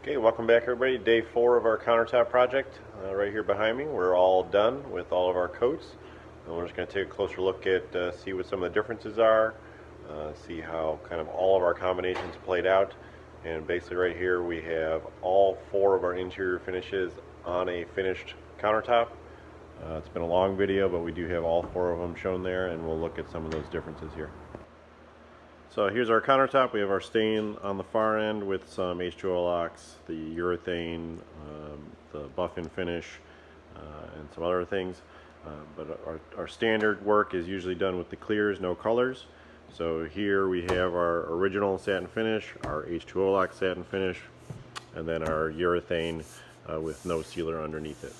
Okay, welcome back everybody. Day 4 of our countertop project. Right here behind me, we're all done with all of our coats. And we're just going to take a closer look at, see what some of the differences are, see how kind of all of our combinations played out. And basically right here we have all 4 of our interior finishes on a finished countertop. It's been a long video, but we do have all 4 of them shown there, and we'll look at some of those differences here. So here's our countertop. We have our stain on the far end with some H2O locks, the urethane, the buff-in finish, and some other things. But our standard work is usually done with the clears, no colors. So here we have our original satin finish, our H2O lock satin finish, and then our urethane with no sealer underneath it.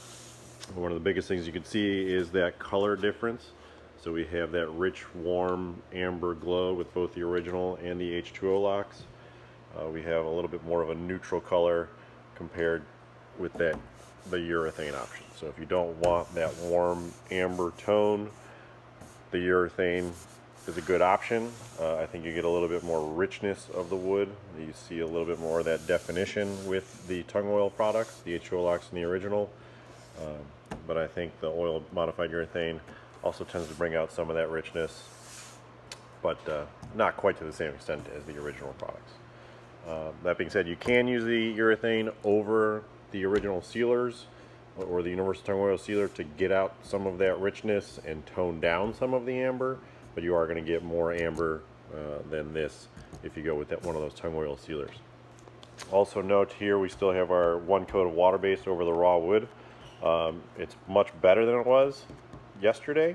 One of the biggest things you can see is that color difference. So we have that rich, warm amber glow with both the original and the H2O locks. We have a little bit more of a neutral color compared with the urethane option. So if you don't want that warm amber tone, the urethane is a good option. I think you get a little bit more richness of the wood. You see a little bit more of that definition with the tung oil products, the H2O locks and the original. But I think the oil modified urethane also tends to bring out some of that richness, but not quite to the same extent as the original products. That being said, you can use the urethane over the original sealers or the universal tung oil sealer to get out some of that richness and tone down some of the amber, but you are going to get more amber than this if you go with one of those tung oil sealers. Also note here we still have our 1 coat of water base over the raw wood. It's much better than it was yesterday,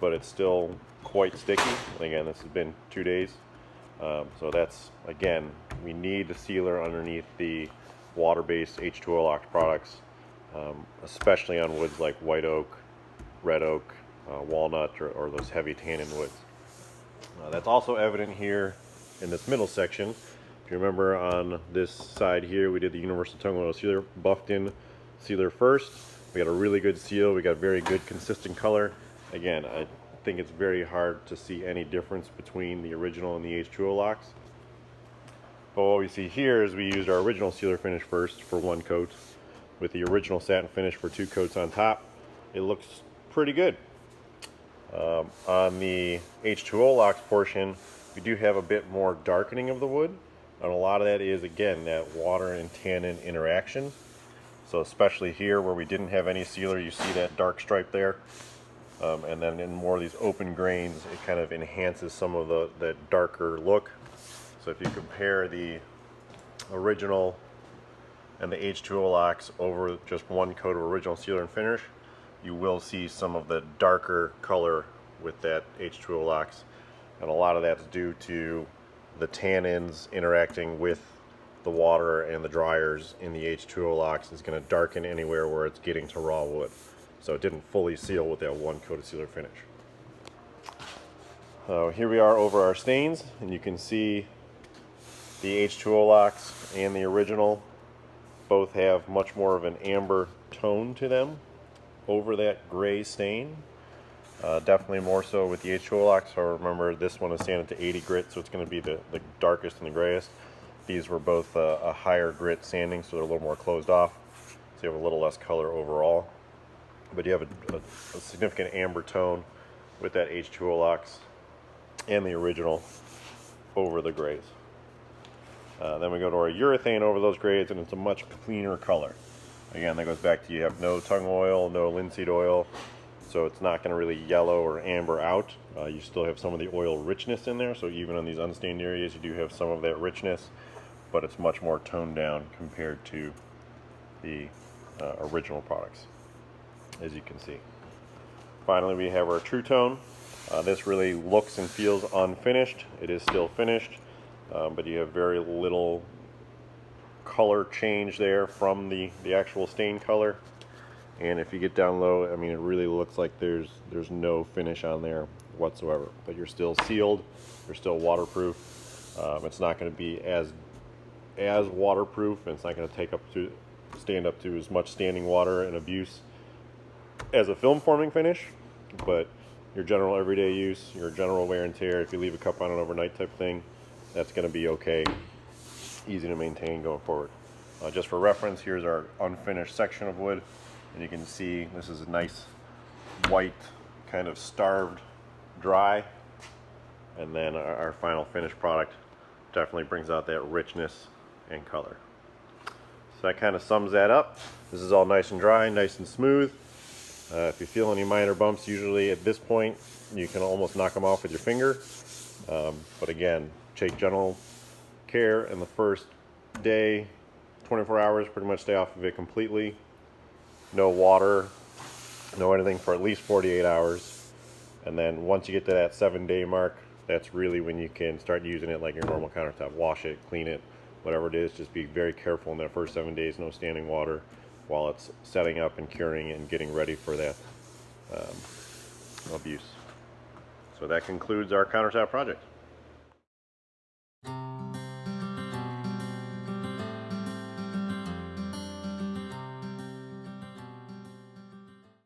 but it's still quite sticky. And again, this has been 2 days, so that's, again, we need the sealer underneath the water-based H2O locked products, especially on woods like white oak, red oak, walnut, or those heavy tannin woods. That's also evident here in this middle section. If you remember, on this side here we did the universal tung oil sealer, buffed in sealer first. We got a really good seal, we got a very good consistent color. Again, I think it's very hard to see any difference between the original and the H2O locks. But what we see here is we used our original sealer finish first for 1 coat with the original satin finish for 2 coats on top. It looks pretty good. On the H2O locks portion, we do have a bit more darkening of the wood, and a lot of that is, again, that water and tannin interaction. So especially here where we didn't have any sealer, you see that dark stripe there. And then in more of these open grains, it kind of enhances some of the darker look. So if you compare the original and the H2O locks over just 1 coat of original sealer and finish, you will see some of the darker color with that H2O locks. And a lot of that's due to the tannins interacting with the water, and the dryers in the H2O locks is going to darken anywhere where it's getting to raw wood. So it didn't fully seal with that 1 coat of sealer finish. Here we are over our stains, and you can see the H2O locks and the original both have much more of an amber tone to them over that gray stain. Definitely more so with the H2O locks. So remember, this one is sanded to 80 grit, so it's going to be the darkest and the grayest. These were both a higher grit sanding, so they're a little more closed off, so you have a little less color overall. But you have a significant amber tone with that H2O locks and the original over the grays. Then we go to our urethane over those grays, and it's a much cleaner color. Again, that goes back to, you have no tung oil, no linseed oil, so it's not going to really yellow or amber out. You still have some of the oil richness in there, so even on these unstained areas you do have some of that richness, but it's much more toned down compared to the original products, as you can see. Finally, we have our TrueTone. This really looks and feels unfinished. It is still finished, but you have very little color change there from the actual stain color. And if you get down low, I mean, it really looks like there's no finish on there whatsoever. But you're still sealed, you're still waterproof. It's not going to be as waterproof, and it's not going to stand up to as much standing water and abuse as a film forming finish, but your general everyday use, your general wear and tear, if you leave a cup on it overnight type thing, that's going to be okay. Easy to maintain going forward. Just for reference, here's our unfinished section of wood, and you can see this is a nice white, kind of starved dry, and then our final finished product definitely brings out that richness and color. So that kind of sums that up. This is all nice and dry, nice and smooth. If you feel any minor bumps, usually at this point you can almost knock them off with your finger, but again, take gentle care in the first day, 24 hours, pretty much stay off of it completely. No water, no anything for at least 48 hours. And then once you get to that 7-day mark, that's really when you can start using it like your normal countertop. Wash it, clean it, whatever it is. Just be very careful in that first 7 days, no standing water while it's setting up and curing and getting ready for that abuse. So that concludes our countertop project.